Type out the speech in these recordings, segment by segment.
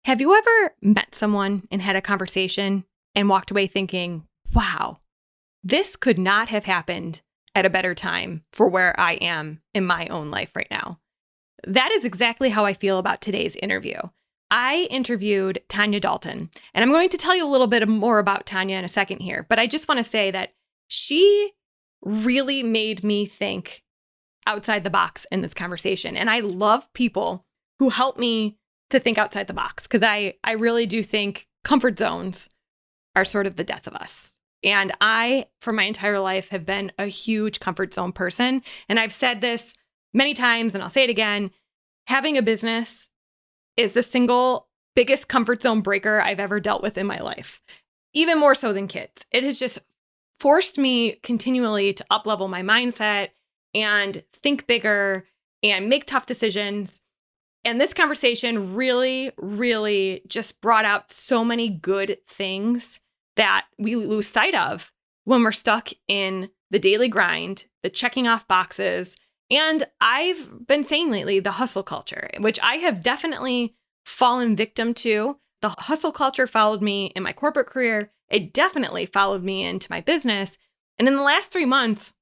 Have you ever met someone and had a conversation and walked away thinking, wow, this could not have happened at a better time for where I am in my own life right now? That is exactly how I feel about today's interview. I interviewed Tanya Dalton, and I'm going to tell you a little bit more about Tanya in a second here, but I just want to say that she really made me think outside the box in this conversation. And I love people who help me to think outside the box, because I really do think comfort zones are sort of the death of us. And I, for my entire life, have been a huge comfort zone person. And I've said this many times, and I'll say it again, having a business is the single biggest comfort zone breaker I've ever dealt with in my life, even more so than kids. It has just forced me continually to up-level my mindset and think bigger and make tough decisions. And this conversation really, really just brought out so many good things that we lose sight of when we're stuck in the daily grind, the checking off boxes. And I've been saying lately, the hustle culture, which I have definitely fallen victim to. The hustle culture followed me in my corporate career. It definitely followed me into my business. And in the last 3 months,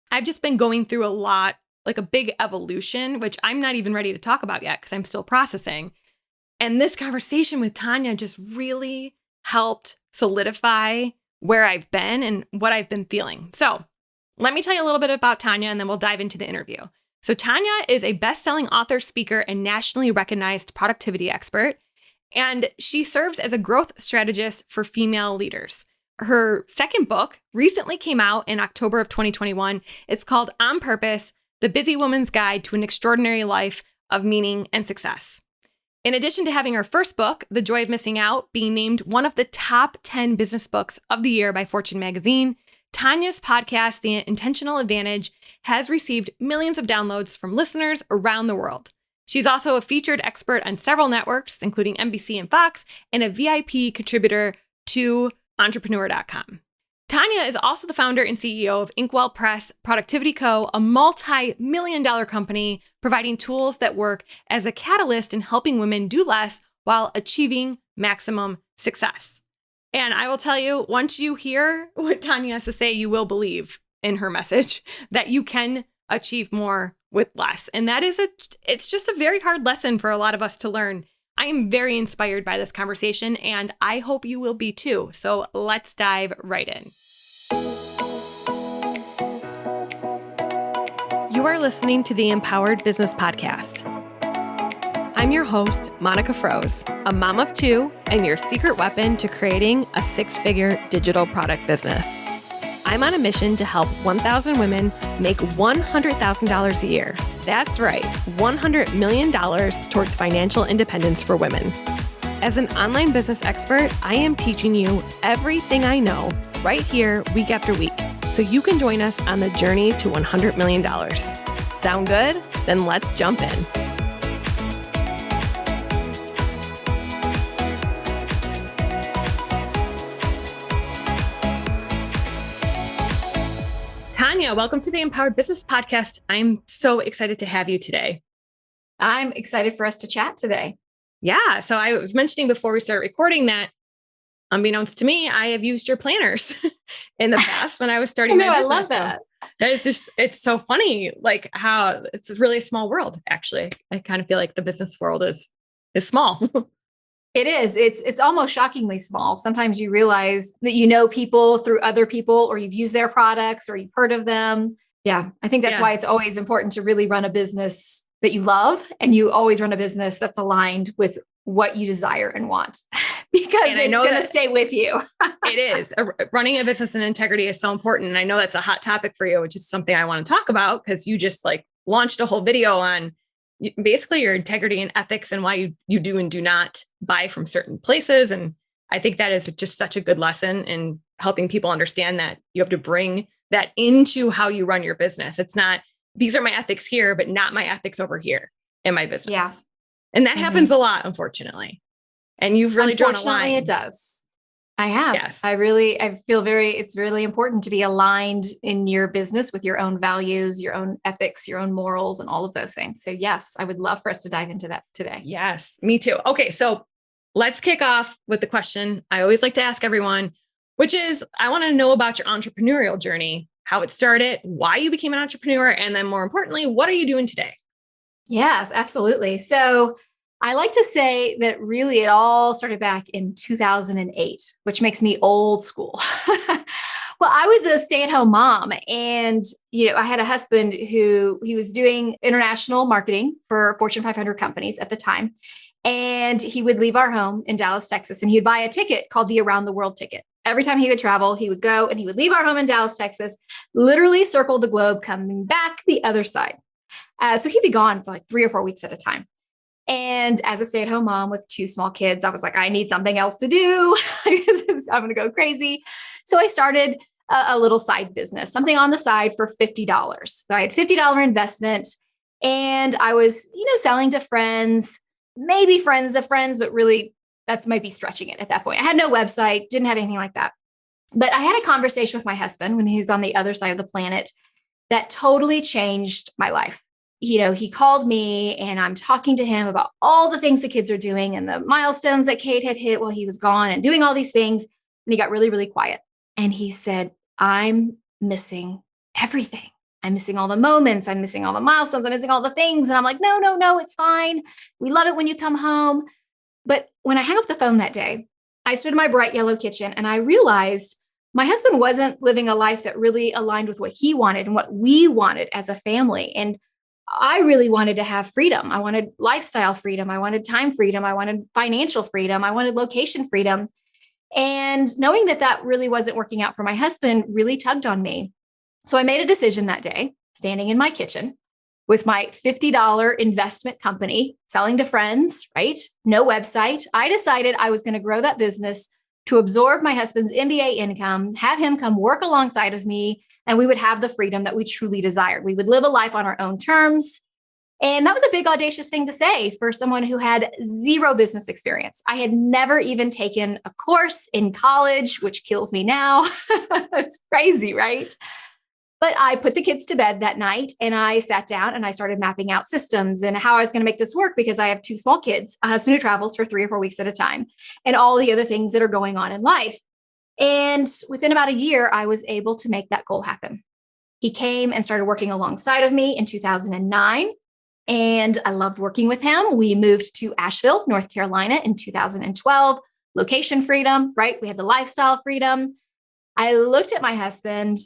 I've just been going through a lot, like a big evolution, which I'm not even ready to talk about yet because I'm still processing. And this conversation with Tanya just really helped solidify where I've been and what I've been feeling. So let me tell you a little bit about Tanya, and then we'll dive into the interview. So Tanya is a best-selling author, speaker, and nationally recognized productivity expert. And she serves as a growth strategist for female leaders. Her second book recently came out in October of 2021. It's called On Purpose, The Busy Woman's Guide to an Extraordinary Life of Meaning and Success. In addition to having her first book, The Joy of Missing Out, being named one of the top 10 business books of the year by Fortune magazine, Tanya's podcast, The Intentional Advantage, has received millions of downloads from listeners around the world. She's also a featured expert on several networks, including NBC and Fox, and a VIP contributor to entrepreneur.com. Tanya is also the founder and CEO of Inkwell Press Productivity Co., a multi-million-dollar company providing tools that work as a catalyst in helping women do less while achieving maximum success. And I will tell you, once you hear what Tanya has to say, you will believe in her message that you can achieve more with less. And that is it's just a very hard lesson for a lot of us to learn. I am very inspired by this conversation, and I hope you will be too. So let's dive right in. You are listening to the Empowered Business Podcast. I'm your host, Monica Froese, a mom of two and your secret weapon to creating a six-figure digital product business. I'm on a mission to help 1,000 women make $100,000 a year. That's right, $100 million towards financial independence for women. As an online business expert, I am teaching you everything I know right here week after week, so you can join us on the journey to $100 million. Sound good? Then let's jump in. Tanya, welcome to the Empowered Business Podcast. I'm so excited to have you today. I'm excited for us to chat today. Yeah. So I was mentioning before we started recording that, unbeknownst to me, I have used your planners in the past when I was starting my business. I love that. That is just, it's so funny, like how it's really a small world, actually. I kind of feel like the business world is small. It is. It's almost shockingly small. Sometimes you realize that you know people through other people, or you've used their products, or you've heard of them. Yeah. I think that's why it's always important to really run a business that you love, and you always run a business that's aligned with what you desire and want, because it's going to stay with you. It is. Running a business in integrity is so important. And I know that's a hot topic for you, which is something I want to talk about, because you just launched a whole video on basically your integrity and ethics and why you do and do not buy from certain places. And I think that is just such a good lesson in helping people understand that you have to bring that into how you run your business. It's not, these are my ethics here, but not my ethics over here in my business. Yeah. And that happens a lot, unfortunately. And you've really drawn a line. It does. I have. Yes. I feel it's really important to be aligned in your business with your own values, your own ethics, your own morals, and all of those things. So yes, I would love for us to dive into that today. Yes, me too. Okay. So let's kick off with the question I always like to ask everyone, which is, I want to know about your entrepreneurial journey, how it started, why you became an entrepreneur, and then more importantly, what are you doing today? Yes, absolutely. So I like to say that really it all started back in 2008, which makes me old school. Well, I was a stay-at-home mom and, I had a husband who he was doing international marketing for Fortune 500 companies at the time. And he would leave our home in Dallas, Texas, and he'd buy a ticket called the Around the World ticket. Every time he would travel, he would go and he would leave our home in Dallas, Texas, literally circle the globe, coming back the other side. So he'd be gone for like 3 or 4 weeks at a time. And as a stay-at-home mom with 2 small kids, I was like, I need something else to do. I'm going to go crazy. So I started a little side business, something on the side for $50. So I had $50 investment and I was, selling to friends, maybe friends of friends, but really that might be stretching it at that point. I had no website, didn't have anything like that. But I had a conversation with my husband when he's on the other side of the planet that totally changed my life. He called me and I'm talking to him about all the things the kids are doing and the milestones that Kate had hit while he was gone and doing all these things. And he got really, really quiet. And he said, I'm missing everything. I'm missing all the moments. I'm missing all the milestones. I'm missing all the things. And I'm like, no, it's fine. We love it when you come home. But when I hung up the phone that day, I stood in my bright yellow kitchen and I realized my husband wasn't living a life that really aligned with what he wanted and what we wanted as a family. And I really wanted to have freedom. I wanted lifestyle freedom. I wanted time freedom. I wanted financial freedom. I wanted location freedom. And knowing that really wasn't working out for my husband really tugged on me. So I made a decision that day, standing in my kitchen with my $50 investment company, selling to friends, right? No website. I decided I was going to grow that business to absorb my husband's MBA income, have him come work alongside of me, and we would have the freedom that we truly desired. We would live a life on our own terms. And that was a big, audacious thing to say for someone who had zero business experience. I had never even taken a course in college, which kills me now. It's crazy, right? But I put the kids to bed that night and I sat down and I started mapping out systems and how I was going to make this work because I have 2 small kids, a husband who travels for 3 or 4 weeks at a time, and all the other things that are going on in life. And within about a year, I was able to make that goal happen. He came and started working alongside of me in 2009. And I loved working with him. We moved to Asheville, North Carolina in 2012, location freedom, right? We had the lifestyle freedom. I looked at my husband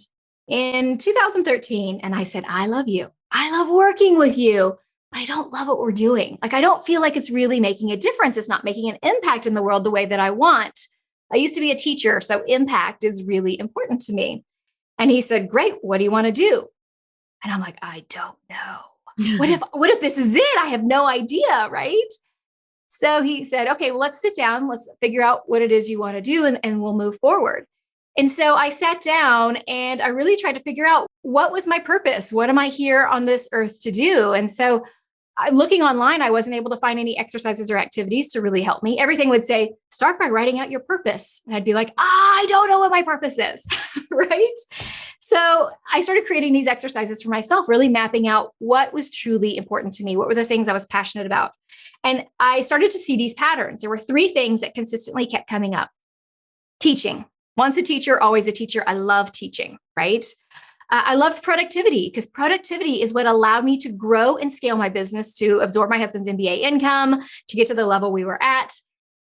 in 2013 and I said, I love you. I love working with you, but I don't love what we're doing. Like, I don't feel like it's really making a difference. It's not making an impact in the world the way that I want. I used to be a teacher, so impact is really important to me. And he said, great, what do you want to do? And I'm like, I don't know. What if this is it? I have no idea, right? So he said, okay, well, let's sit down. Let's figure out what it is you want to do and we'll move forward. And so I sat down and I really tried to figure out what was my purpose? What am I here on this earth to do? And so looking online, I wasn't able to find any exercises or activities to really help me. Everything would say, start by writing out your purpose. And I'd be like, I don't know what my purpose is, right? So I started creating these exercises for myself, really mapping out what was truly important to me. What were the things I was passionate about? And I started to see these patterns. There were 3 things that consistently kept coming up. Teaching. Once a teacher, always a teacher. I love teaching, right? I loved productivity because productivity is what allowed me to grow and scale my business to absorb my husband's MBA income, to get to the level we were at.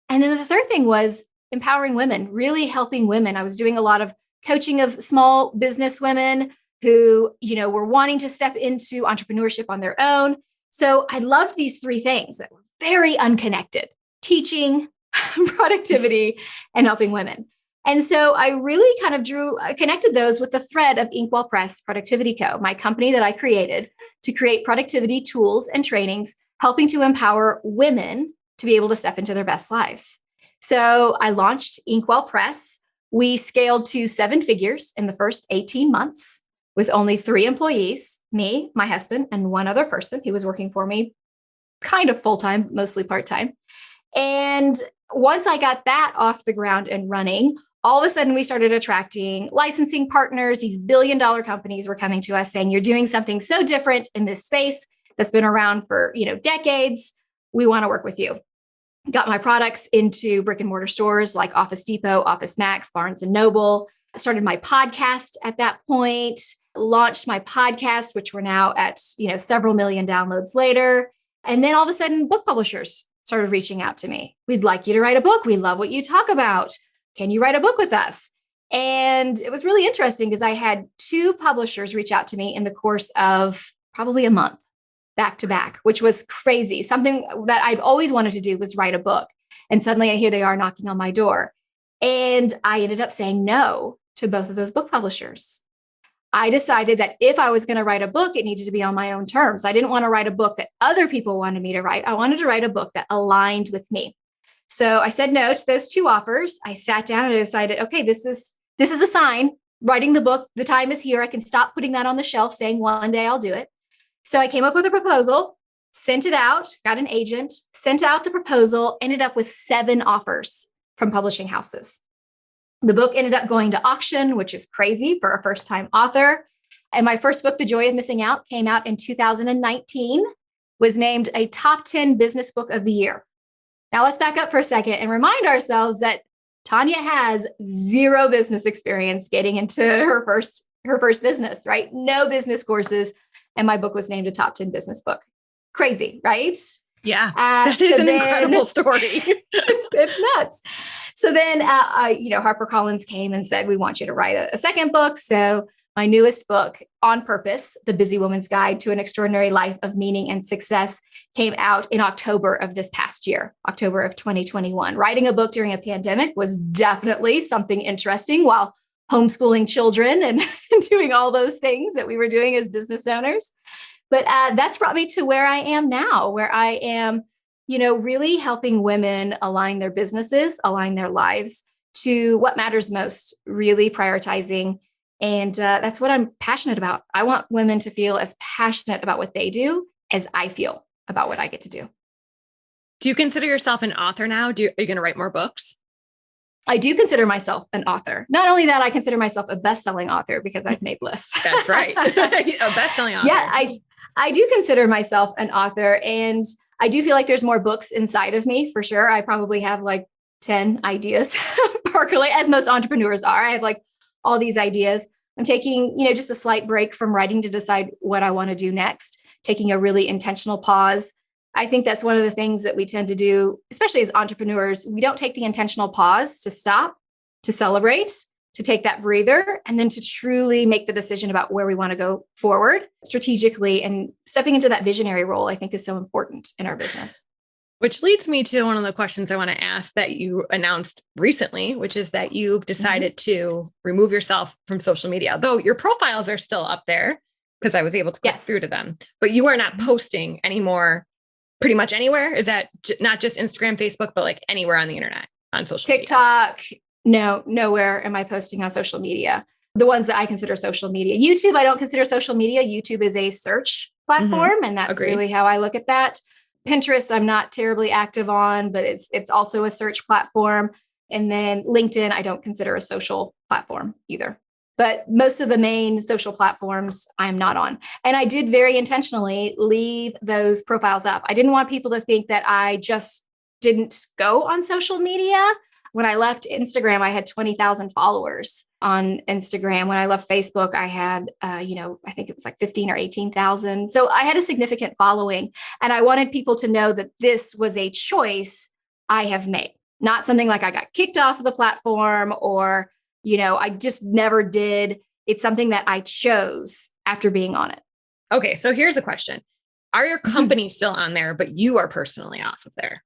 And then the third thing was empowering women, really helping women. I was doing a lot of coaching of small business women who, were wanting to step into entrepreneurship on their own. So I loved these 3 things that were very unconnected: teaching, productivity, and helping women. And so I really kind of connected those with the thread of Inkwell Press Productivity Co., my company that I created to create productivity tools and trainings, helping to empower women to be able to step into their best lives. So I launched Inkwell Press. We scaled to 7 figures in the first 18 months with only 3 employees, me, my husband, and 1 other person who was working for me, kind of full-time, mostly part-time. And once I got that off the ground and running, all of a sudden we started attracting licensing partners. These billion-dollar companies were coming to us saying, you're doing something so different in this space that's been around for, decades. We want to work with you. got my products into brick and mortar stores like Office Depot, Office Max, Barnes and Noble. I started my podcast at that point, launched my podcast, which we're now at, several million downloads later. And then all of a sudden, book publishers started reaching out to me. We'd like you to write a book. We love what you talk about. Can you write a book with us? And it was really interesting because I had 2 publishers reach out to me in the course of probably a month, back to back, which was crazy. Something that I'd always wanted to do was write a book. And suddenly here they are knocking on my door. And I ended up saying no to both of those book publishers. I decided that if I was going to write a book, it needed to be on my own terms. I didn't want to write a book that other people wanted me to write. I wanted to write a book that aligned with me. So I said no to those 2 offers. I sat down and I decided, okay, this is a sign. Writing the book, the time is here. I can stop putting that on the shelf saying one day I'll do it. So I came up with a proposal, sent it out, got an agent, sent out the proposal, ended up with 7 offers from publishing houses. The book ended up going to auction, which is crazy for a first-time author. And my first book, The Joy of Missing Out, came out in 2019, was named a top 10 business book of the year. Now let's back up for a second and remind ourselves that Tanya has 0 business experience getting into her first business, right? No business courses. And my book was named a top 10 business book. Crazy, right? Yeah, that is an incredible story. it's nuts. So then, HarperCollins came and said, we want you to write a second book. So my newest book, On Purpose, The Busy Woman's Guide to an Extraordinary Life of Meaning and Success, came out in October of this past year, October of 2021. Writing a book during a pandemic was definitely something interesting while homeschooling children and doing all those things that we were doing as business owners. But that's brought me to where I am now, where I am, really helping women align their businesses, align their lives to what matters most, really prioritizing. And that's what I'm passionate about. I want women to feel as passionate about what they do as I feel about what I get to do. Do you consider yourself an author now? Are you going to write more books? I do consider myself an author. Not only that, I consider myself a best-selling author because I've made lists. That's right. A best-selling author. Yeah, I do consider myself an author, and I do feel like there's more books inside of me for sure. I probably have like 10 ideas percolate, as most entrepreneurs are. I have like all these ideas. I'm taking, just a slight break from writing to decide what I want to do next, taking a really intentional pause. I think that's one of the things that we tend to do, especially as entrepreneurs. We don't take the intentional pause to stop, to celebrate, to take that breather, and then to truly make the decision about where we want to go forward strategically. And stepping into that visionary role, I think, is so important in our business. Which leads me to one of the questions I want to ask that you announced recently, which is that you've decided to remove yourself from social media, though your profiles are still up there because I was able to click through to them, but you are not posting anymore pretty much anywhere. Is that not just Instagram, Facebook, but like anywhere on the internet, on social TikTok? Media? No, nowhere am I posting on social media. The ones that I consider social media. YouTube, I don't consider social media. YouTube is a search platform, and that's really how I look at that. Pinterest, I'm not terribly active on, but it's also a search platform. And then LinkedIn, I don't consider a social platform either. But most of the main social platforms I'm not on. And I did very intentionally leave those profiles up. I didn't want people to think that I just didn't go on social media. When I left Instagram, I had 20,000 followers on Instagram. When I left Facebook, I had, I think it was like 15 or 18,000. So I had a significant following. And I wanted people to know that this was a choice I have made, not something like I got kicked off of the platform or, I just never did. It's something that I chose after being on it. Okay. So here's a question. Are your companies still on there, but you are personally off of there?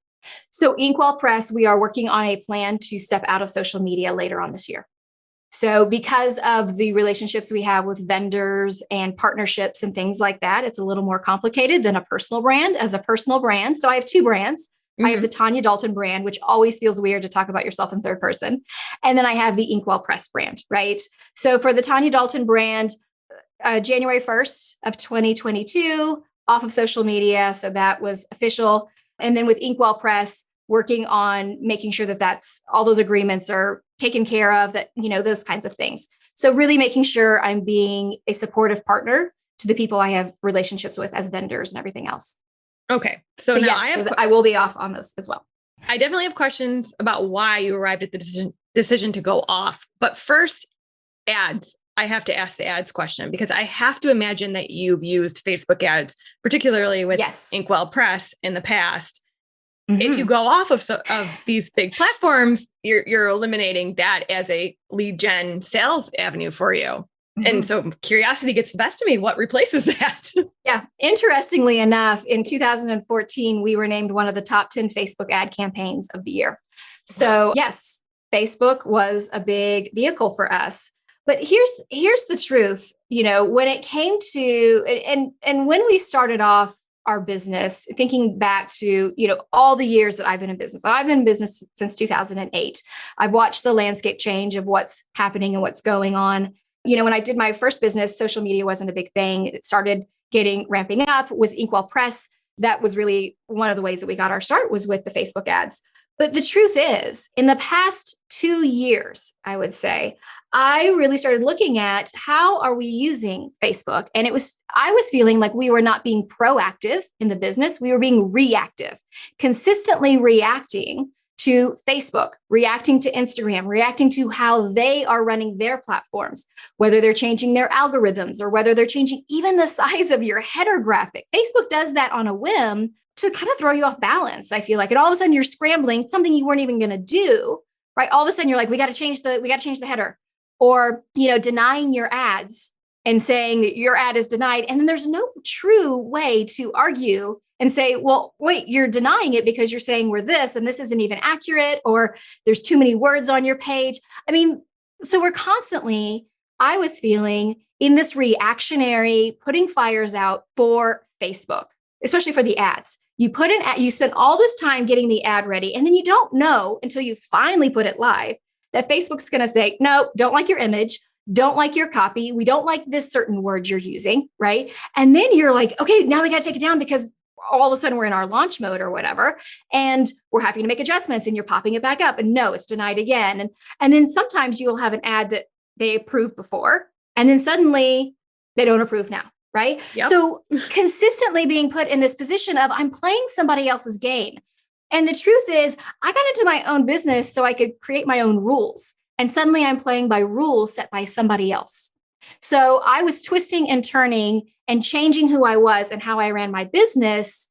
So Inkwell Press, we are working on a plan to step out of social media later on this year. So because of the relationships we have with vendors and partnerships and things like that, it's a little more complicated than a personal brand as a personal brand. So I have 2 brands. I have the Tanya Dalton brand, which always feels weird to talk about yourself in third person. And then I have the Inkwell Press brand, right? So for the Tanya Dalton brand, January 1st of 2022, off of social media. So that was official. And then with Inkwell Press, working on making sure that that's all those agreements are taken care of, that, those kinds of things. So really making sure I'm being a supportive partner to the people I have relationships with as vendors and everything else. Okay. So now I will be off on those as well. I definitely have questions about why you arrived at the decision to go off. But first, ads. I have to ask the ads question because I have to imagine that you've used Facebook ads, particularly with Inkwell Press in the past. If you go off of these big platforms, you're eliminating that as a lead gen sales avenue for you. And so curiosity gets the best of me. What replaces that? Yeah. Interestingly enough, in 2014, we were named one of the top 10 Facebook ad campaigns of the year. So yes, Facebook was a big vehicle for us. But here's the truth, when it came to, and when we started off our business, thinking back to, all the years that I've been in business. I've been in business since 2008. I've watched the landscape change of what's happening and what's going on. When I did my first business, social media wasn't a big thing. It started ramping up with Inkwell Press. That was really one of the ways that we got our start was with the Facebook ads. But the truth is, in the past 2 years, I would say, I really started looking at how are we using Facebook? And I was feeling like we were not being proactive in the business. We were being reactive, consistently reacting to Facebook, reacting to Instagram, reacting to how they are running their platforms, whether they're changing their algorithms or whether they're changing even the size of your header graphic. Facebook does that on a whim to kind of throw you off balance. I feel like, and all of a sudden you're scrambling something you weren't even going to do, right? All of a sudden you're like, we got to change the header, or, denying your ads and saying that your ad is denied. And then there's no true way to argue and say, well, wait, you're denying it because you're saying we're this, and this isn't even accurate, or there's too many words on your page. I mean, so we're constantly, I was feeling in this reactionary, putting fires out for Facebook, especially for the ads. You put an ad, you spend all this time getting the ad ready, and then you don't know until you finally put it live that Facebook's going to say, no, don't like your image, don't like your copy. We don't like this certain word you're using, right? And then you're like, okay, now we got to take it down because all of a sudden we're in our launch mode or whatever, and we're having to make adjustments, and you're popping it back up, and no, it's denied again. And then sometimes you'll have an ad that they approved before, and then suddenly they don't approve now, right? Yep. So consistently being put in this position of I'm playing somebody else's game. And the truth is, I got into my own business so I could create my own rules. And suddenly I'm playing by rules set by somebody else. So I was twisting and turning and changing who I was and how I ran my business,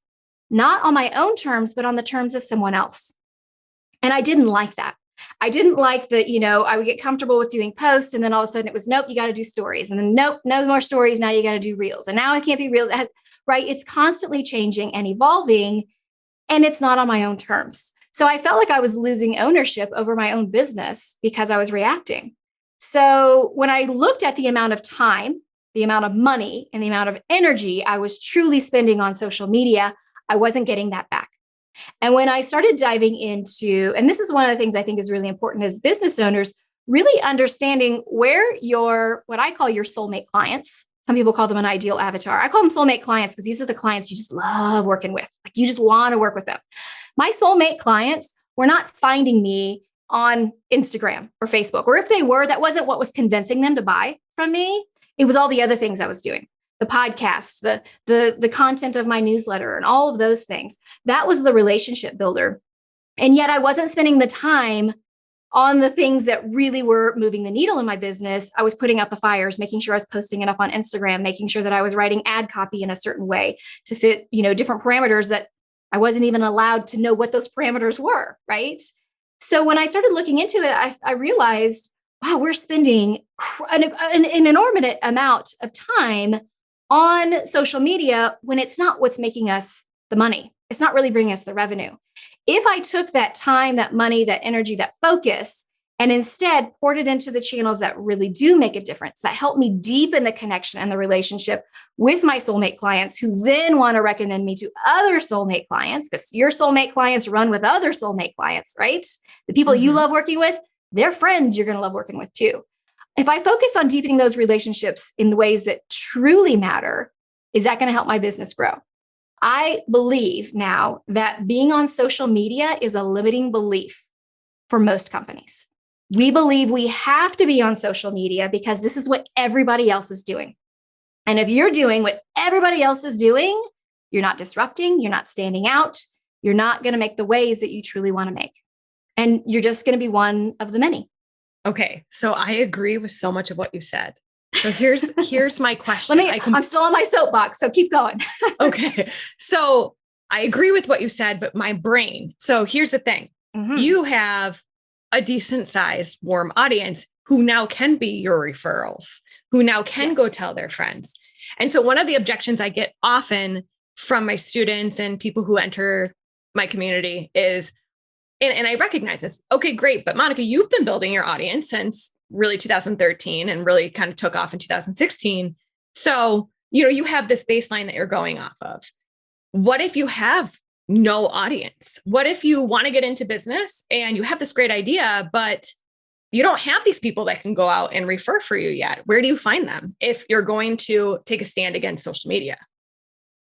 not on my own terms, but on the terms of someone else. And I didn't like that. I didn't like that, I would get comfortable with doing posts, and then all of a sudden it was, nope, you got to do stories. And then, nope, no more stories. Now you got to do reels. And now it can't be reels. Right? It's constantly changing and evolving. And it's not on my own terms. So I felt like I was losing ownership over my own business because I was reacting. So when I looked at the amount of time, the amount of money, and the amount of energy I was truly spending on social media, I wasn't getting that back. And when I started diving into, and this is one of the things I think is really important as business owners, really understanding where what I call your soulmate clients. Some people call them an ideal avatar. I call them soulmate clients because these are the clients you just love working with. Like you just want to work with them. My soulmate clients were not finding me on Instagram or Facebook, or if they were, that wasn't what was convincing them to buy from me. It was all the other things I was doing, the podcasts, the content of my newsletter, and all of those things. That was the relationship builder. And yet I wasn't spending the time on the things that really were moving the needle in my business. I was putting out the fires, making sure I was posting it up on Instagram, making sure that I was writing ad copy in a certain way to fit, different parameters that I wasn't even allowed to know what those parameters were, right? So when I started looking into it, I realized, wow, we're spending an inordinate amount of time on social media when it's not what's making us the money. It's not really bringing us the revenue. If I took that time, that money, that energy, that focus, and instead poured it into the channels that really do make a difference, that help me deepen the connection and the relationship with my soulmate clients, who then want to recommend me to other soulmate clients, because your soulmate clients run with other soulmate clients, right? The people you love working with, their friends you're going to love working with too. If I focus on deepening those relationships in the ways that truly matter, is that going to help my business grow? I believe now that being on social media is a limiting belief for most companies. We believe we have to be on social media because this is what everybody else is doing. And if you're doing what everybody else is doing, you're not disrupting, you're not standing out, You're not going to make the waves that you truly want to make. And you're just going to be one of the many. Okay. So I agree with so much of what you said. So here's my question. I'm still on my soapbox, so keep going. Okay. So I agree with what you said, but my brain. So here's the thing. You have a decent sized warm audience who now can be your referrals, who now can go tell their friends. And so one of the objections I get often from my students and people who enter my community is, and I recognize this. Okay, great. But Monica, you've been building your audience since really 2013 and really kind of took off in 2016. So, you have this baseline that you're going off of. What if you have no audience? What if you want to get into business and you have this great idea, but you don't have these people that can go out and refer for you yet? Where do you find them if you're going to take a stand against social media?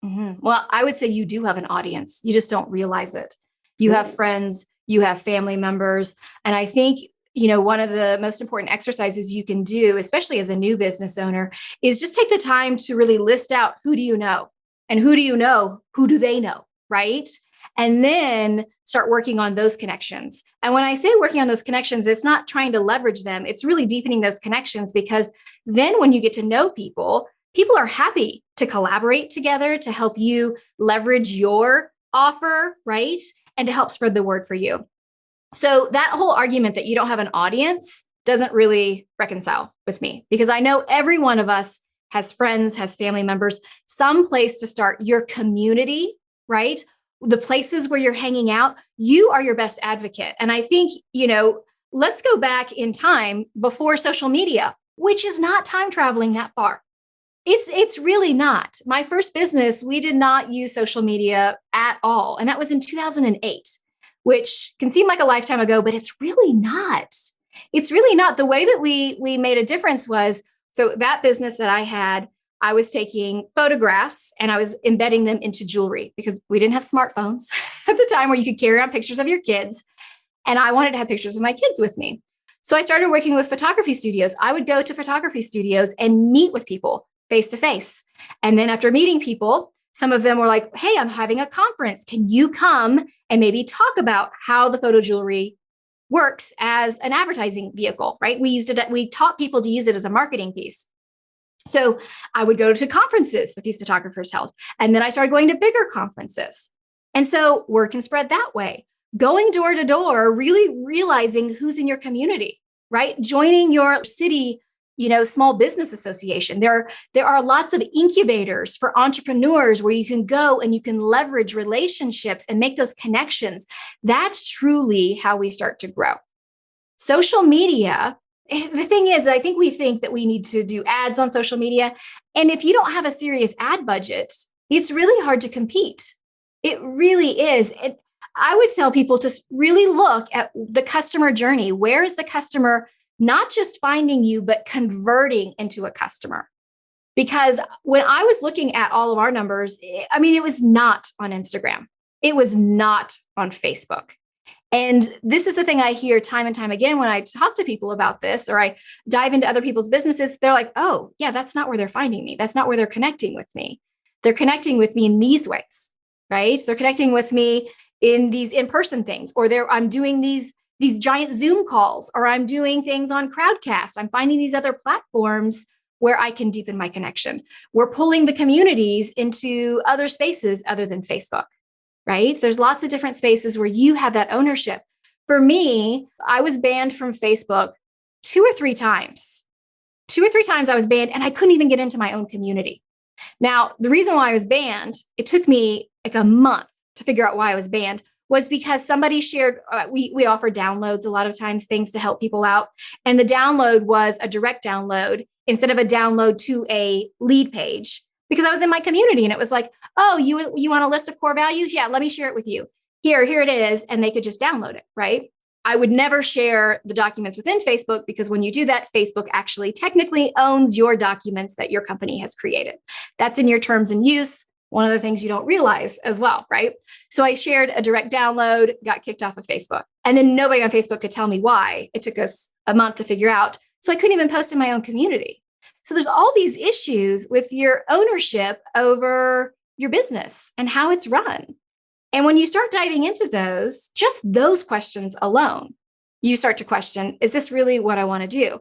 Well, I would say you do have an audience. You just don't realize it. You have friends, you have family members. And I think, one of the most important exercises you can do, especially as a new business owner, is just take the time to really list out who do you know and who do you know, who do they know, right? And then start working on those connections. And when I say working on those connections, it's not trying to leverage them. It's really deepening those connections, because then when you get to know people, people are happy to collaborate together to help you leverage your offer, right? And to help spread the word for you. So that whole argument that you don't have an audience doesn't really reconcile with me, because I know every one of us has friends, has family members, some place to start. Your community, right? The places where you're hanging out, you are your best advocate. And I think, let's go back in time before social media, which is not time traveling that far. It's really not. My first business, we did not use social media at all. And that was in 2008, which can seem like a lifetime ago, but it's really not. It's really not. The way that we made a difference was, so that business that I had, I was taking photographs and I was embedding them into jewelry, because we didn't have smartphones at the time where you could carry around pictures of your kids. And I wanted to have pictures of my kids with me. So I started working with photography studios. I would go to photography studios and meet with people face to face. And then after meeting people, some of them were like, hey, I'm having a conference. Can you come and maybe talk about how the photo jewelry works as an advertising vehicle, right? We taught people to use it as a marketing piece. So I would go to conferences that these photographers held. And then I started going to bigger conferences. And so word can spread that way. Going door to door, really realizing who's in your community, right? Joining your city, small business association. There are lots of incubators for entrepreneurs where you can go and you can leverage relationships and make those connections. That's truly how we start to grow. Social media, the thing is, I think we think that we need to do ads on social media. And if you don't have a serious ad budget, it's really hard to compete. It really is. I would tell people to really look at the customer journey. Where is the customer not just finding you, but converting into a customer? Because when I was looking at all of our numbers, it was not on Instagram. It was not on Facebook. And this is the thing I hear time and time again when I talk to people about this, or I dive into other people's businesses. They're like, oh, yeah, that's not where they're finding me. That's not where they're connecting with me. They're connecting with me in these ways, right? They're connecting with me in these in-person things, or I'm doing these giant Zoom calls, or I'm doing things on Crowdcast. I'm finding these other platforms where I can deepen my connection. We're pulling the communities into other spaces other than Facebook, right? There's lots of different spaces where you have that ownership. For me, I was banned from Facebook 2 or 3 times. 2 or 3 times I was banned, and I couldn't even get into my own community. Now, the reason why I was banned, it took me like a month to figure out why I was banned, was because somebody shared, we offer downloads a lot of times, things to help people out. And the download was a direct download instead of a download to a lead page, because I was in my community and it was like, oh, you want a list of core values? Yeah, let me share it with you. Here it is. And they could just download it, right? I would never share the documents within Facebook, because when you do that, Facebook actually technically owns your documents that your company has created. That's in your terms and use. One of the things you don't realize as well, right? So I shared a direct download, got kicked off of Facebook. And then nobody on Facebook could tell me why. It took us a month to figure out. So I couldn't even post in my own community. So there's all these issues with your ownership over your business and how it's run. And when you start diving into those, just those questions alone, you start to question, is this really what I want to do?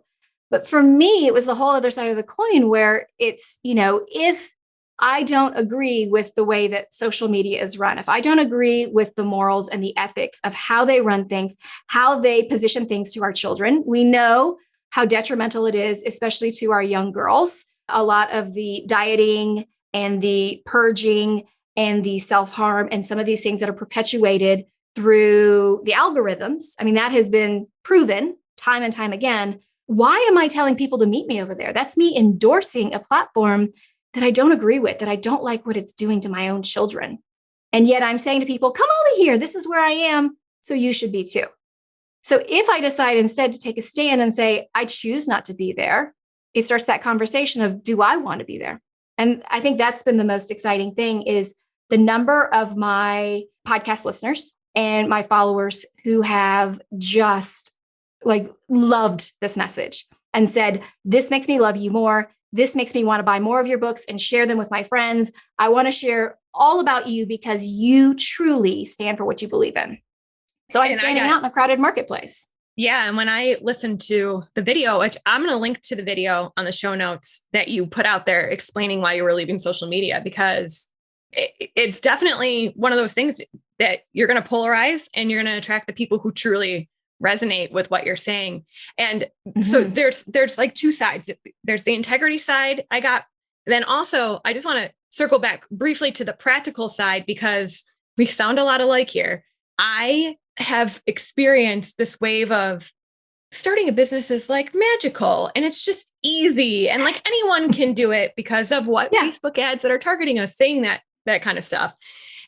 But for me, it was the whole other side of the coin where it's, if I don't agree with the way that social media is run, if I don't agree with the morals and the ethics of how they run things, how they position things to our children, we know how detrimental it is, especially to our young girls. A lot of the dieting and the purging and the self-harm and some of these things that are perpetuated through the algorithms. I mean, that has been proven time and time again. Why am I telling people to meet me over there? That's me endorsing a platform that I don't agree with, that I don't like what it's doing to my own children. And yet I'm saying to people, come over here. This is where I am. So you should be too. So if I decide instead to take a stand and say, I choose not to be there, it starts that conversation of, do I want to be there? And I think that's been the most exciting thing is the number of my podcast listeners and my followers who have just loved this message and said, this makes me love you more. This makes me want to buy more of your books and share them with my friends. I want to share all about you because you truly stand for what you believe in. So I'm standing out in a crowded marketplace. Yeah. And when I listened to the video, which I'm going to link to the video on the show notes that you put out there explaining why you were leaving social media, because it's definitely one of those things that you're going to polarize and you're going to attract the people who truly resonate with what you're saying. And so there's like two sides. There's the integrity side I got. Then also, I just want to circle back briefly to the practical side because we sound a lot alike here. I have experienced this wave of starting a business is like magical and it's just easy. And like anyone can do it because of what Facebook ads that are targeting us saying that kind of stuff.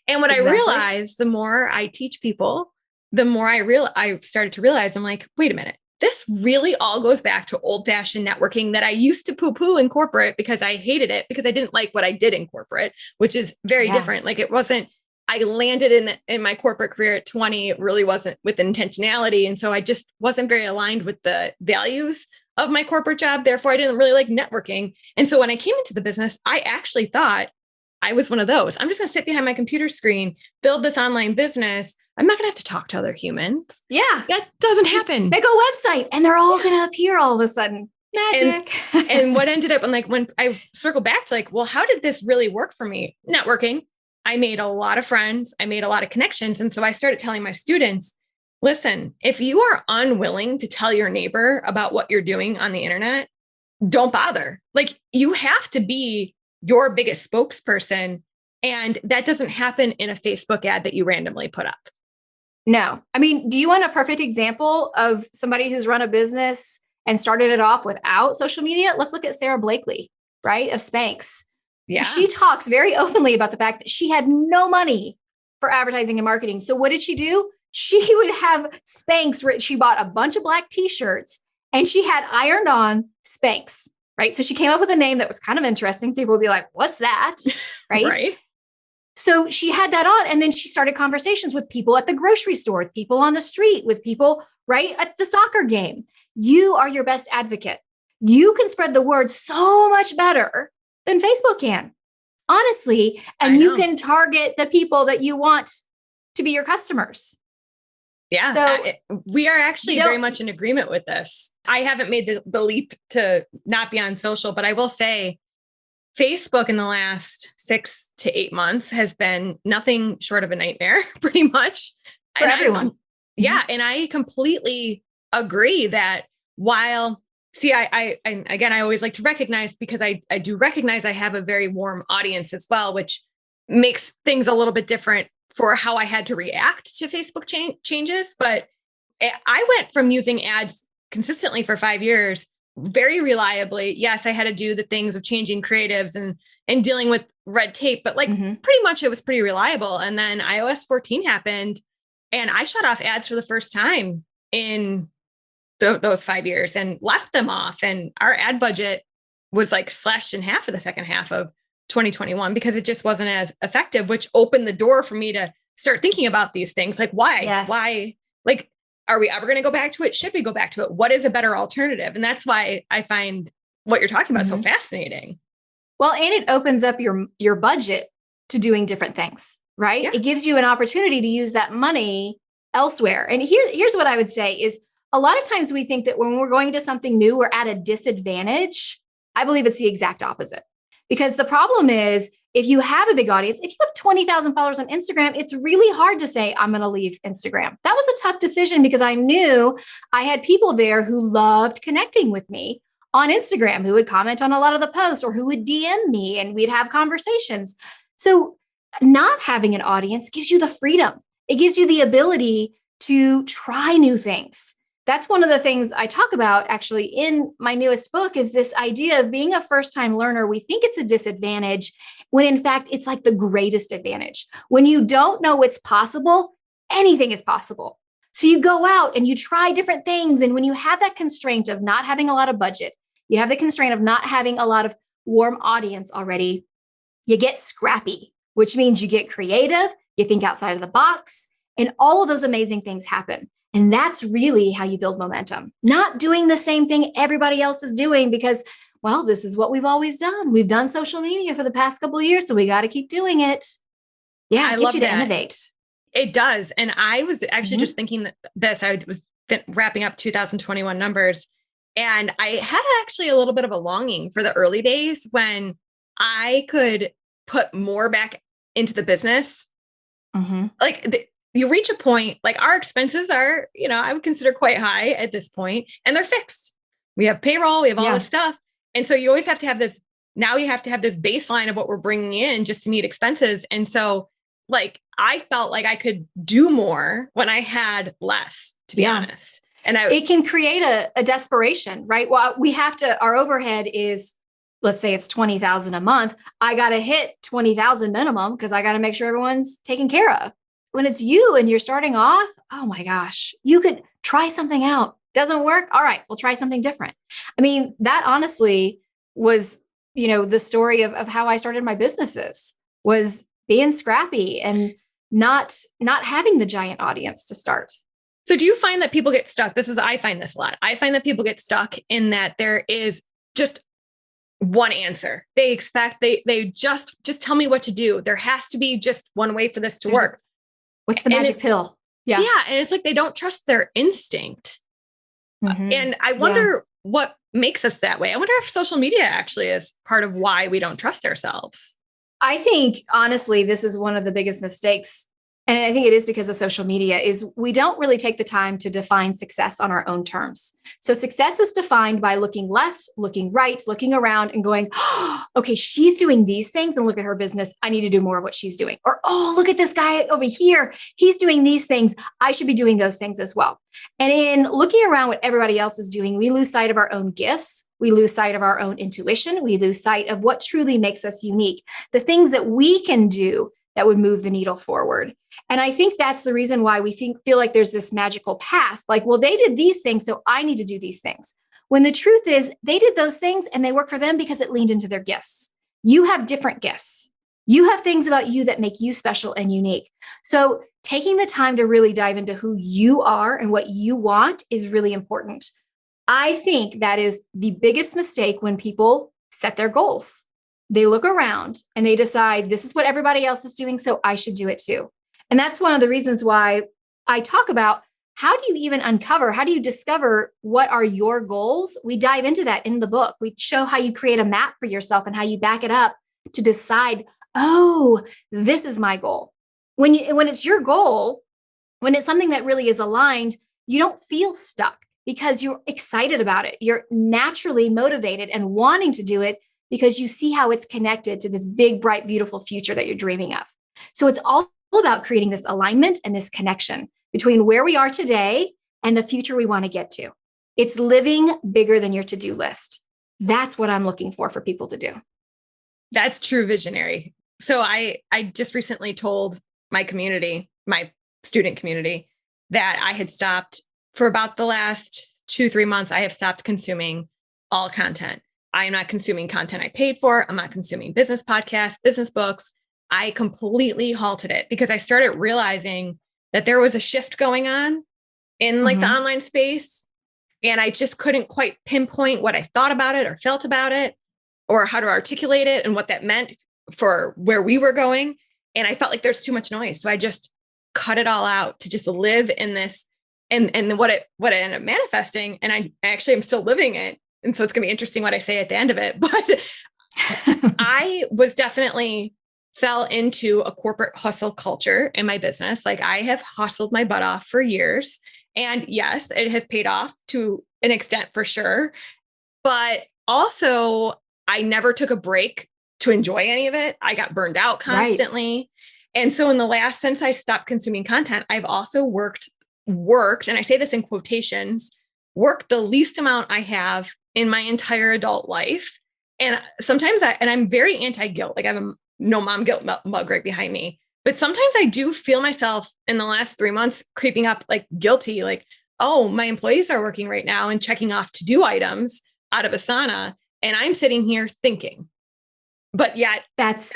And what I realized, the more I teach people, the more I started to realize, I'm like, wait a minute, this really all goes back to old fashioned networking that I used to poo-poo in corporate because I hated it because I didn't like what I did in corporate, which is very different. Like it wasn't, I landed in my corporate career at 20. It really wasn't with intentionality. And so I just wasn't very aligned with the values of my corporate job. Therefore, I didn't really like networking. And so when I came into the business, I actually thought I was one of those. I'm just going to sit behind my computer screen, build this online business. I'm not going to have to talk to other humans. Yeah. That doesn't happen. Make a website and they're all going to appear all of a sudden. Magic. And what ended up, and like when I circle back to like, well, how did this really work for me? Networking. I made a lot of friends. I made a lot of connections. And so I started telling my students, listen, if you are unwilling to tell your neighbor about what you're doing on the internet, don't bother. Like you have to be your biggest spokesperson. And that doesn't happen in a Facebook ad that you randomly put up. No. I mean, do you want a perfect example of somebody who's run a business and started it off without social media? Let's look at Sarah Blakely, right? Of Spanx. Yeah. She talks very openly about the fact that she had no money for advertising and marketing. So what did she do? She would have Spanx. She bought a bunch of black t-shirts and she had ironed on Spanx, right? So she came up with a name that was kind of interesting. People would be like, what's that? Right. Right. So she had that on. And then she started conversations with people at the grocery store, with people on the street, with people right at the soccer game. You are your best advocate. You can spread the word so much better than Facebook can, honestly. And you can target the people that you want to be your customers. Yeah. So we are actually very much in agreement with this. I haven't made the leap to not be on social, but I will say Facebook in the last 6 to 8 months has been nothing short of a nightmare, pretty much. For everyone. And I completely agree that while, I always like to recognize, because I do recognize I have a very warm audience as well, which makes things a little bit different for how I had to react to Facebook changes. But I went from using ads consistently for 5 years, very reliably. Yes, I had to do the things of changing creatives and dealing with red tape, but pretty much it was pretty reliable. And then iOS 14 happened and I shut off ads for the first time in those 5 years and left them off. And our ad budget was like slashed in half for the second half of 2021 because it just wasn't as effective, which opened the door for me to start thinking about these things. Like why, like, are we ever going to go back to it? Should we go back to it? What is a better alternative? And that's why I find what you're talking about so fascinating. Well, and it opens up your budget to doing different things. right? Yeah. It gives you an opportunity to use that money elsewhere. And here's what I would say is a lot of times we think that when we're going to something new, we're at a disadvantage. I believe it's the exact opposite. Because the problem is, if you have a big audience, if you have 20,000 followers on Instagram, it's really hard to say, I'm going to leave Instagram. That was a tough decision because I knew I had people there who loved connecting with me on Instagram, who would comment on a lot of the posts or who would DM me and we'd have conversations. So not having an audience gives you the freedom. It gives you the ability to try new things. That's one of the things I talk about actually in my newest book is this idea of being a first-time learner. We think it's a disadvantage when in fact it's like the greatest advantage. When you don't know what's possible, anything is possible. So you go out and you try different things. And when you have that constraint of not having a lot of budget, you have the constraint of not having a lot of warm audience already, you get scrappy, which means you get creative, you think outside of the box, and all of those amazing things happen. And that's really how you build momentum, not doing the same thing everybody else is doing because, well, this is what we've always done. We've done social media for the past couple of years, so we got to keep doing it. Yeah, it gets you to innovate. It does. And I was actually just thinking that I was wrapping up 2021 numbers. And I had actually a little bit of a longing for the early days when I could put more back into the business. Like you reach a point, like our expenses are, I would consider quite high at this point, and they're fixed. We have payroll, we have all this stuff. And so you always have to have this, now you have to have this baseline of what we're bringing in just to meet expenses. And so like, I felt like I could do more when I had less, to be honest. And it can create a desperation, right? Well, we have to, our overhead is, let's say it's 20,000 a month. I got to hit 20,000 minimum because I got to make sure everyone's taken care of. When it's you and you're starting off, oh my gosh, you could try something out. Doesn't work. All right, we'll try something different. I mean, that honestly was, the story of how I started my businesses was being scrappy and not having the giant audience to start. So do you find that people get stuck? I find this a lot. I find that people get stuck in that there is just one answer. They expect, they just tell me what to do. There has to be just one way for this to work. What's the magic pill? Yeah. And it's like, they don't trust their instinct. And I wonder what makes us that way. I wonder if social media actually is part of why we don't trust ourselves. I think, honestly, this is one of the biggest mistakes. And I think it is because of social media is we don't really take the time to define success on our own terms. So success is defined by looking left, looking right, looking around and going, oh, okay, she's doing these things and look at her business. I need to do more of what she's doing. Or, oh, look at this guy over here. He's doing these things. I should be doing those things as well. And in looking around what everybody else is doing, we lose sight of our own gifts. We lose sight of our own intuition. We lose sight of what truly makes us unique, the things that we can do that would move the needle forward. And I think that's the reason why we feel like there's this magical path. Like, well, they did these things, so I need to do these things. When the truth is they did those things and they work for them because it leaned into their gifts. You have different gifts. You have things about you that make you special and unique. So taking the time to really dive into who you are and what you want is really important. I think that is the biggest mistake when people set their goals. They look around and they decide this is what everybody else is doing, so I should do it too. And that's one of the reasons why I talk about how do you even uncover, how do you discover what are your goals? We dive into that in the book. We show how you create a map for yourself and how you back it up to decide, oh, this is my goal. When it's your goal, when it's something that really is aligned, you don't feel stuck because you're excited about it. You're naturally motivated and wanting to do it because you see how it's connected to this big, bright, beautiful future that you're dreaming of. So it's all about creating this alignment and this connection between where we are today and the future we want to get to. It's living bigger than your to-do list. That's what I'm looking for people to do. That's true visionary. So I just recently told my community, my student community, that I had stopped for about the last 2-3 months. I have stopped consuming all content. I am not consuming content I paid for. I'm not consuming business podcasts, business books. I completely halted it because I started realizing that there was a shift going on in like the online space. And I just couldn't quite pinpoint what I thought about it or felt about it or how to articulate it and what that meant for where we were going. And I felt like there's too much noise. So I just cut it all out to just live in this. And what it ended up manifesting. And I actually am still living it. And so it's going to be interesting what I say at the end of it. But I was definitely fell into a corporate hustle culture in my business. Like I have hustled my butt off for years. And yes, it has paid off to an extent for sure. But also I never took a break to enjoy any of it. I got burned out constantly. Right. And so since I stopped consuming content, I've also worked, and I say this in quotations, worked the least amount I have in my entire adult life. And sometimes I'm very anti-guilt. Like I have a no mom guilt mug right behind me. But sometimes I do feel myself in the last 3 months creeping up like guilty, like, oh, my employees are working right now and checking off to-do items out of Asana. And I'm sitting here thinking, but yet that's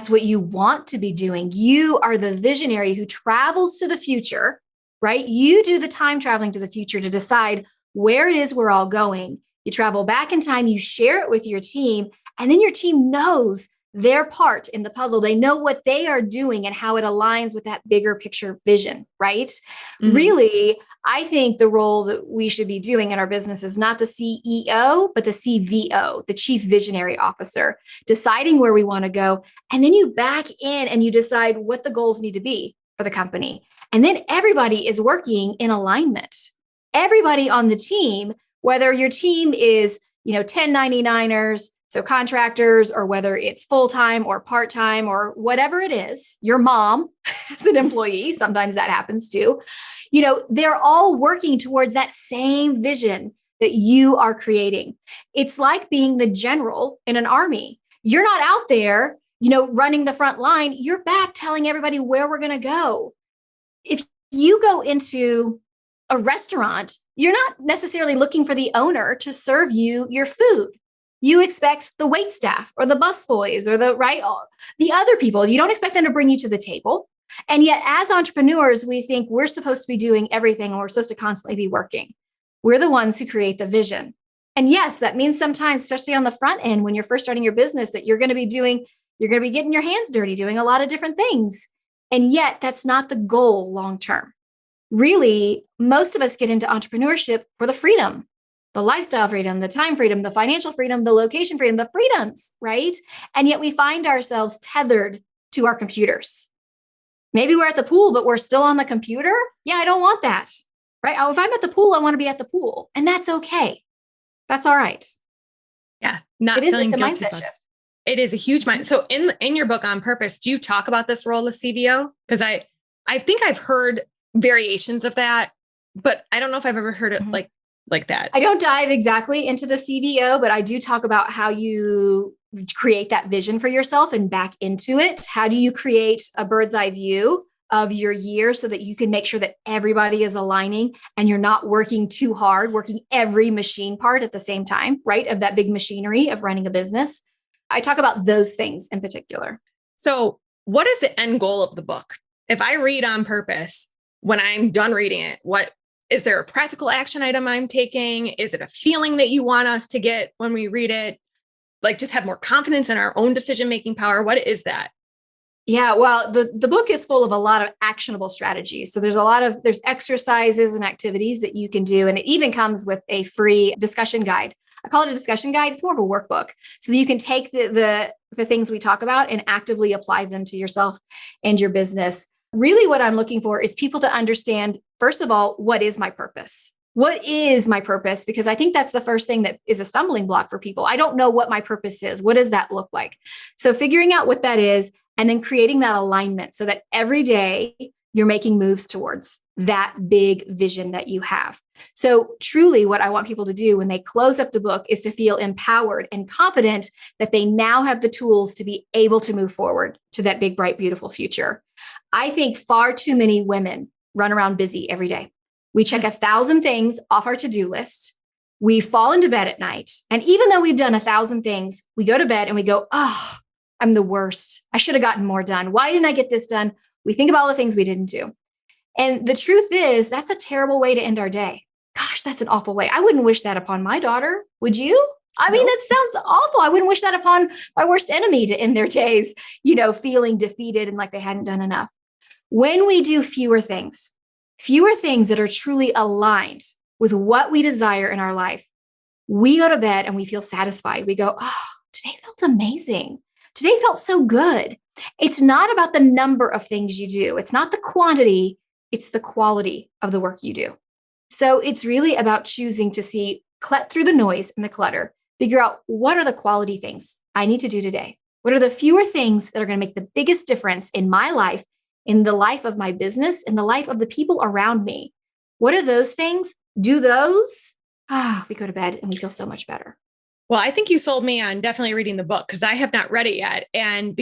what you want to be doing. You are the visionary who travels to the future, right? You do the time traveling to the future to decide where it is we're all going. You travel back in time, you share it with your team, and then your team knows their part in the puzzle. They know what they are doing and how it aligns with that bigger picture vision, right? Mm-hmm. Really, I think the role that we should be doing in our business is not the CEO, but the CVO, the Chief Visionary Officer, deciding where we want to go. And then you back in and you decide what the goals need to be for the company. And then everybody is working in alignment. Everybody on the team, whether your team is, 1099ers, so contractors, or whether it's full-time or part-time or whatever it is, your mom as an employee, sometimes that happens too, they're all working towards that same vision that you are creating. It's like being the general in an army. You're not out there, running the front line. You're back telling everybody where we're going to go. If you go into a restaurant, you're not necessarily looking for the owner to serve you your food. You expect the wait staff or the busboys or the other people. You don't expect them to bring you to the table. And yet as entrepreneurs, we think we're supposed to be doing everything and we're supposed to constantly be working. We're the ones who create the vision. And yes, that means sometimes, especially on the front end, when you're first starting your business, that you're going to be getting your hands dirty, doing a lot of different things. And yet that's not the goal long-term. Really, most of us get into entrepreneurship for the freedom. The lifestyle freedom, the time freedom, the financial freedom, the location freedom, the freedoms, right? And yet we find ourselves tethered to our computers. Maybe we're at the pool, but we're still on the computer. Yeah, I don't want that, right? If I'm at the pool, I want to be at the pool, and that's okay. That's all right. Yeah, it's a mindset shift. It is a huge mind. So in your book On Purpose, do you talk about this role of CVO? Because I think I've heard variations of that, but I don't know if I've ever heard it like that. I don't dive exactly into the CVO, but I do talk about how you create that vision for yourself and back into it. How do you create a bird's eye view of your year so that you can make sure that everybody is aligning and you're not working too hard, working every machine part at the same time, right? Of that big machinery of running a business. I talk about those things in particular. So what is the end goal of the book? If I read On Purpose, when I'm done reading it, what is there a practical action item I'm taking? Is it a feeling that you want us to get when we read it? Like just have more confidence in our own decision-making power? What is that? Yeah, well, the book is full of a lot of actionable strategies. So there's exercises and activities that you can do. And it even comes with a free discussion guide. I call it a discussion guide. It's more of a workbook so that you can take the things we talk about and actively apply them to yourself and your business. Really what I'm looking for is people to understand, first of all, what is my purpose? What is my purpose? Because I think that's the first thing that is a stumbling block for people. I don't know what my purpose is. What does that look like? So figuring out what that is and then creating that alignment so that every day you're making moves towards that big vision that you have. So truly what I want people to do when they close up the book is to feel empowered and confident that they now have the tools to be able to move forward to that big, bright, beautiful future. I think far too many women run around busy every day. We check 1,000 things off our to-do list. We fall into bed at night. And even though we've done 1,000 things, we go to bed and we go, oh, I'm the worst. I should have gotten more done. Why didn't I get this done? We think of all the things we didn't do. And the truth is, that's a terrible way to end our day. Gosh, that's an awful way. I wouldn't wish that upon my daughter. Would you? I mean, that sounds awful. I wouldn't wish that upon my worst enemy to end their days, feeling defeated and like they hadn't done enough. When we do fewer things that are truly aligned with what we desire in our life, we go to bed and we feel satisfied. We go, oh, today felt amazing. Today felt so good. It's not about the number of things you do. It's not the quantity, it's the quality of the work you do. So it's really about choosing to see through the noise and the clutter, figure out what are the quality things I need to do today? What are the fewer things that are going to make the biggest difference in my life, in the life of my business, in the life of the people around me? What are those things? Do those. We go to bed and we feel so much better. Well, I think you sold me on definitely reading the book because I have not read it yet. And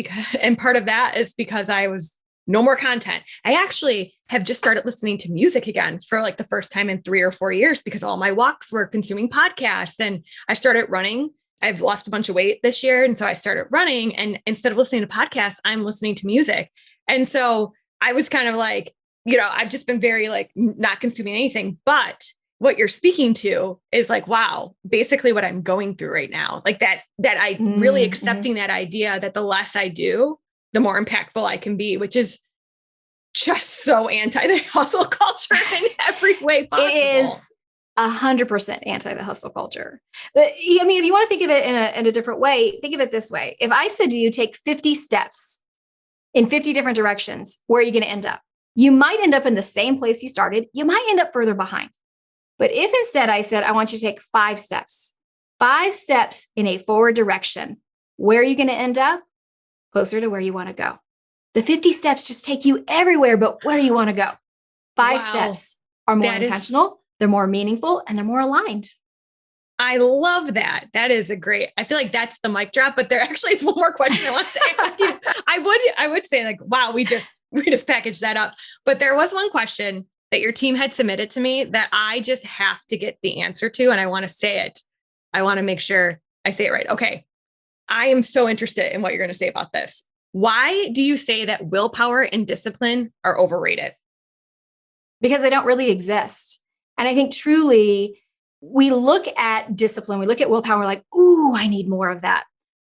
part of that is because I was no more content. I actually have just started listening to music again for like the first time in 3 or 4 years because all my walks were consuming podcasts, and I started running. I've lost a bunch of weight this year. And so I started running, and instead of listening to podcasts, I'm listening to music. And so I was kind of like, I've just been very like not consuming anything, but what you're speaking to is like, wow, basically what I'm going through right now. Like that I really accepting that idea that the less I do, the more impactful I can be, which is just so anti the hustle culture in every way possible. It is 100% anti the hustle culture. But I mean, if you want to think of it in a different way, think of it this way. If I said to you, take 50 steps in 50 different directions, where are you going to end up? You might end up in the same place you started. You might end up further behind. But if instead I said, I want you to take 5 steps in a forward direction, where are you going to end up? Closer to where you want to go. The 50 steps just take you everywhere, but where you want to go. 5 steps are more intentional, they're more meaningful, and they're more aligned. I love that. That is I feel like that's the mic drop, but there actually is one more question I want to ask you. I would say like, wow, we just packaged that up. But there was one question that your team had submitted to me that I just have to get the answer to, and I want to say it. I want to make sure I say it right. Okay. I am so interested in what you're going to say about this. Why do you say that willpower and discipline are overrated? Because they don't really exist. And I think truly we look at discipline, we look at willpower like, ooh, I need more of that.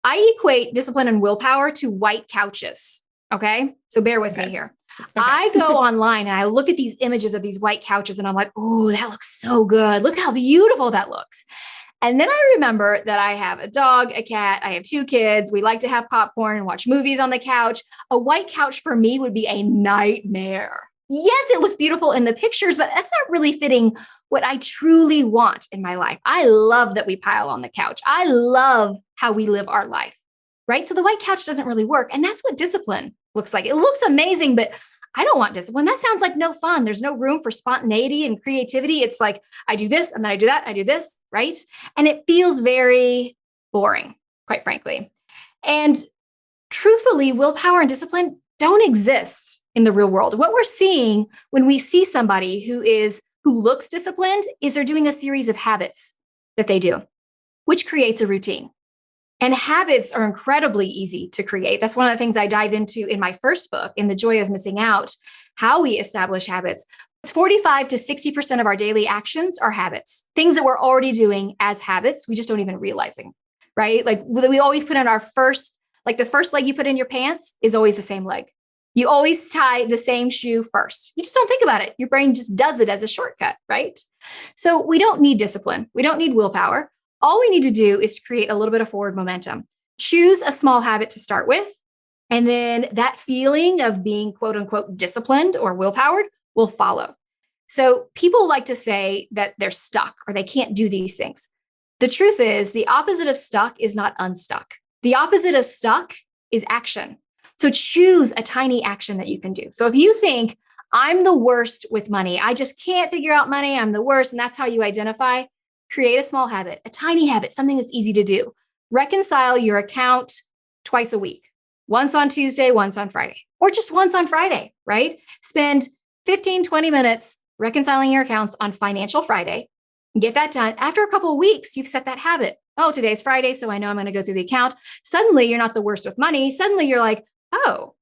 I equate discipline and willpower to white couches. Okay. So bear with me here. Okay. I go online and I look at these images of these white couches and I'm like, ooh, that looks so good. Look how beautiful that looks. And then I remember that I have a dog, a cat, I have 2 kids. We like to have popcorn and watch movies on the couch. A white couch for me would be a nightmare. Yes, it looks beautiful in the pictures, but that's not really fitting what I truly want in my life. I love that we pile on the couch. I love how we live our life, right? So the white couch doesn't really work. And that's what discipline looks like. It looks amazing, but I don't want discipline. That sounds like no fun. There's no room for spontaneity and creativity. It's like, I do this and then I do that. I do this, right? And it feels very boring, quite frankly. And truthfully, willpower and discipline don't exist in the real world. What we're seeing when we see somebody who looks disciplined is they're doing a series of habits that they do, which creates a routine. And habits are incredibly easy to create. That's one of the things I dive into in my first book, In the Joy of Missing Out, how we establish habits. It's 45 to 60% of our daily actions are habits, things that we're already doing as habits. We just don't even realizing, right? Like we always put on the first leg you put in your pants is always the same leg. You always tie the same shoe first. You just don't think about it. Your brain just does it as a shortcut, right? So we don't need discipline. We don't need willpower. All we need to do is create a little bit of forward momentum. Choose a small habit to start with. And then that feeling of being quote unquote disciplined or willpowered will follow. So people like to say that they're stuck or they can't do these things. The truth is the opposite of stuck is not unstuck. The opposite of stuck is action. So choose a tiny action that you can do. So if you think I'm the worst with money, I just can't figure out money, I'm the worst, and that's how you identify, create a small habit, a tiny habit, something that's easy to do. Reconcile your account twice a week, once on Tuesday, once on Friday, or just once on Friday, right? Spend 15, 20 minutes reconciling your accounts on Financial Friday. Get that done. After a couple of weeks, you've set that habit. Oh, today's Friday, so I know I'm going to go through the account. Suddenly, you're not the worst with money. Suddenly, you're like, oh,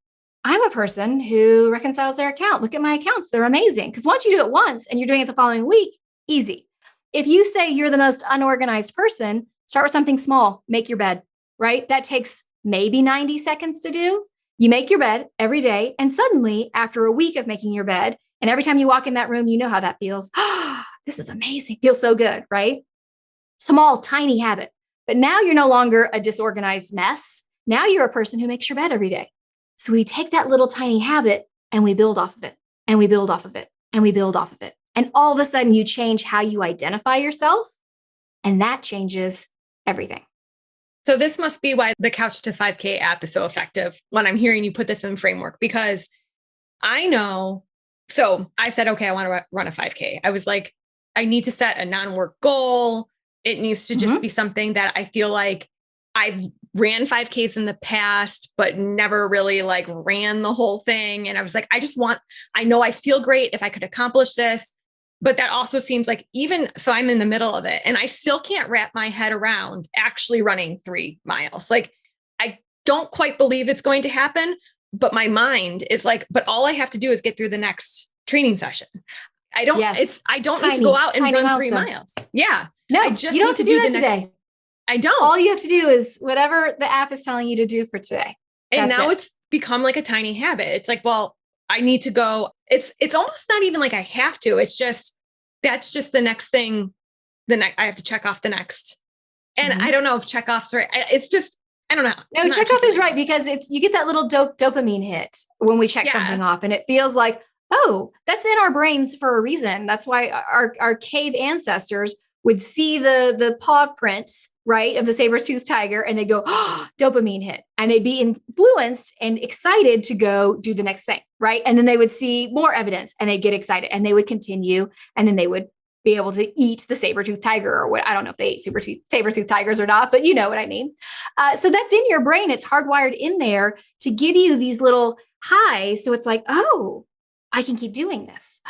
I'm a person who reconciles their account. Look at my accounts. They're amazing. Because once you do it once and you're doing it the following week, easy. If you say you're the most unorganized person, Start with something small. Make your bed, right? That takes maybe 90 seconds to do. You make your bed every day. And suddenly, after a week of making your bed, and every time you walk in that room, you know how that feels. This is amazing. Feels so good, right? Small, tiny habit. But now you're no longer a disorganized mess. Now you're a person who makes your bed every day. So we take that little tiny habit and we build off of it, and we build off of it, and we build off of it. And all of a sudden you change how you identify yourself, and that changes everything. So this must be why the Couch to 5K app is so effective when I'm hearing you put this in framework, because I know, so I've said, okay, I want to run a 5K. I was like, I need to set a non-work goal. It needs to just be something that I feel like I've ran 5Ks in the past, but never really like ran the whole thing. And I was like, I know I feel great if I could accomplish this, but that also seems like even, so I'm in the middle of it and I still can't wrap my head around actually running 3 miles. Like, I don't quite believe it's going to happen, but my mind is like, but all I have to do is get through the next training session. I don't need to go out and run 3 miles. Yeah. No, I just you don't have to do that today. I don't. All you have to do is whatever the app is telling you to do for today. And now it's become like a tiny habit. It's like, well, I need to go. It's almost not even like I have to. It's just, that's just the next thing. I have to check off the next. And I don't know if checkoff's right. It's just, I don't know. No, checkoff is right, because you get that little dopamine hit when we check something off, and it feels like, oh, that's in our brains for a reason. That's why our cave ancestors would see the paw prints, right, of the saber-toothed tiger, and they go, oh, dopamine hit. And they'd be influenced and excited to go do the next thing, right? And then they would see more evidence and they'd get excited and they would continue, and then they would be able to eat the saber-toothed tiger, or what, I don't know if they ate saber-toothed tigers or not, but you know what I mean. So that's in your brain. It's hardwired in there to give you these little highs. So it's like, oh, I can keep doing this.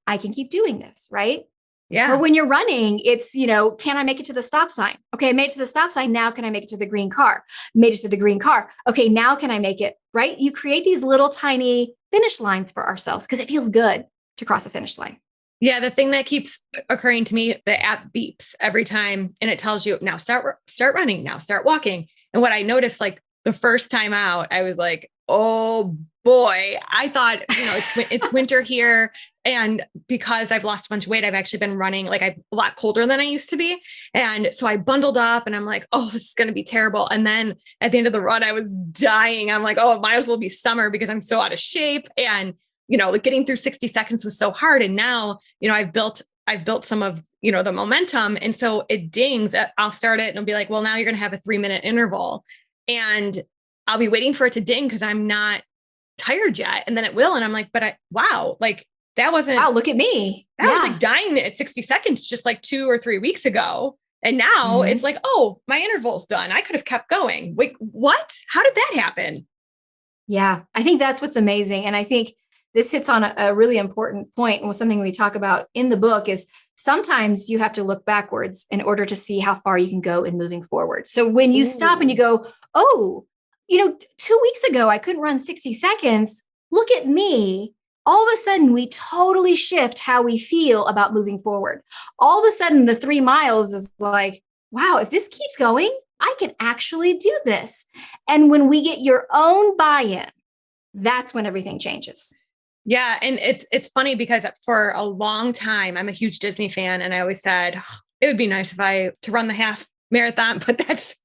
I can keep doing this, right? Yeah. Or when you're running, it's, can I make it to the stop sign? Okay, I made it to the stop sign. Now can I make it to the green car? Made it to the green car. Okay, now can I make it, right? You create these little tiny finish lines for ourselves because it feels good to cross a finish line. Yeah, the thing that keeps occurring to me, the app beeps every time and it tells you, now start running, now start walking. And what I noticed, like the first time out, I was like, oh boy, I thought, it's winter here. And because I've lost a bunch of weight, I've actually been running, like I'm a lot colder than I used to be. And so I bundled up and I'm like, oh, this is going to be terrible. And then at the end of the run, I was dying. I'm like, oh, it might as well be summer because I'm so out of shape. And, like getting through 60 seconds was so hard. And now, I've built some of, the momentum. And so it dings. I'll start it and it'll be like, well, now you're going to have a 3-minute interval. And I'll be waiting for it to ding because I'm not tired yet. And then it will. And I'm like, wow, like that wasn't, wow, look at me. That was like dying at 60 seconds, just like 2 or 3 weeks ago. And now it's like, oh, my interval's done. I could have kept going. Wait, what? How did that happen? Yeah, I think that's what's amazing. And I think this hits on a really important point. And something we talk about in the book is sometimes you have to look backwards in order to see how far you can go in moving forward. So when you stop and you go, oh, 2 weeks ago, I couldn't run 60 seconds. Look at me. All of a sudden, we totally shift how we feel about moving forward. All of a sudden, the 3 miles is like, wow, if this keeps going, I can actually do this. And when we get your own buy-in, that's when everything changes. Yeah. And it's funny because for a long time, I'm a huge Disney fan. And I always said, it would be nice to run the half marathon, but that's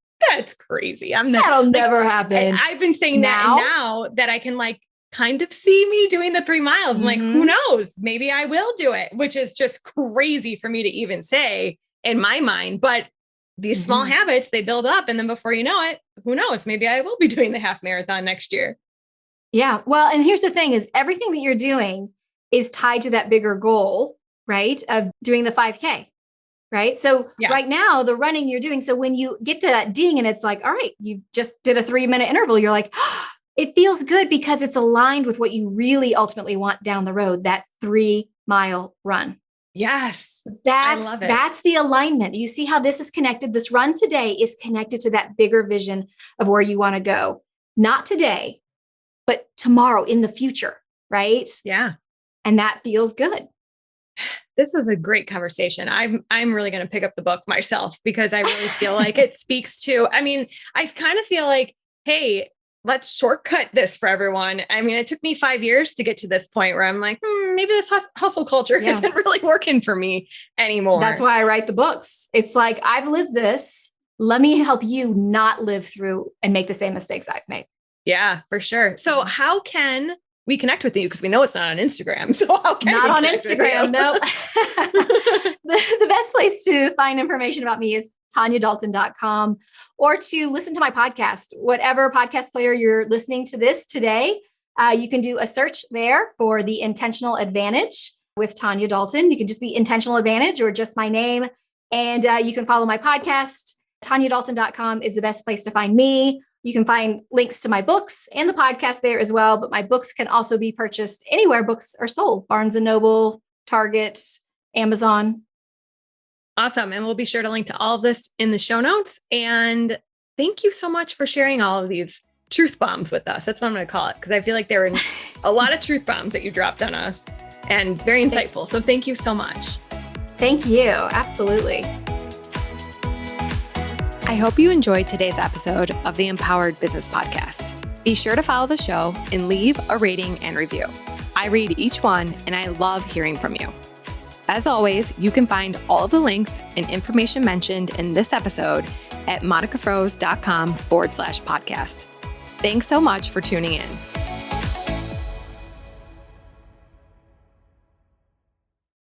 crazy. That'll never happen. I've been saying that, and now that I can like kind of see me doing the 3 miles, I'm like, who knows? Maybe I will do it, which is just crazy for me to even say in my mind. But these small habits, they build up. And then before you know it, who knows? Maybe I will be doing the half marathon next year. Yeah. Well, and here's the thing is everything that you're doing is tied to that bigger goal, right? Of doing the 5K. Right. So right now the running you're doing. So when you get to that ding and it's like, all right, you just did a 3-minute interval. You're like, oh, it feels good because it's aligned with what you really ultimately want down the road, that 3-mile run. Yes. That's the alignment. You see how this is connected. This run today is connected to that bigger vision of where you want to go, not today, but tomorrow in the future. Right. Yeah. And that feels good. This was a great conversation. I'm really going to pick up the book myself because I really feel like it speaks to, I kind of feel like, hey, let's shortcut this for everyone. It took me 5 years to get to this point where I'm like, maybe this hustle culture isn't really working for me anymore. That's why I write the books. It's like, I've lived this. Let me help you not live through and make the same mistakes I've made. Yeah, for sure. So how can we connect with you? Because we know it's not on Instagram. So how can not on Instagram? No. The best place to find information about me is TanyaDalton.com, or to listen to my podcast, whatever podcast player you're listening to this today. You can do a search there for The Intentional Advantage with Tanya Dalton. You can just be Intentional Advantage or just my name. And you can follow my podcast. TanyaDalton.com is the best place to find me. You can find links to my books and the podcast there as well. But my books can also be purchased anywhere books are sold: Barnes & Noble, Target, Amazon. Awesome. And we'll be sure to link to all of this in the show notes. And thank you so much for sharing all of these truth bombs with us. That's what I'm going to call it, because I feel like there were a lot of truth bombs that you dropped on us and very insightful. So thank you so much. Thank you. Absolutely. I hope you enjoyed today's episode of the Empowered Business Podcast. Be sure to follow the show and leave a rating and review. I read each one and I love hearing from you. As always, you can find all of the links and information mentioned in this episode at monicafroze.com/podcast. Thanks so much for tuning in.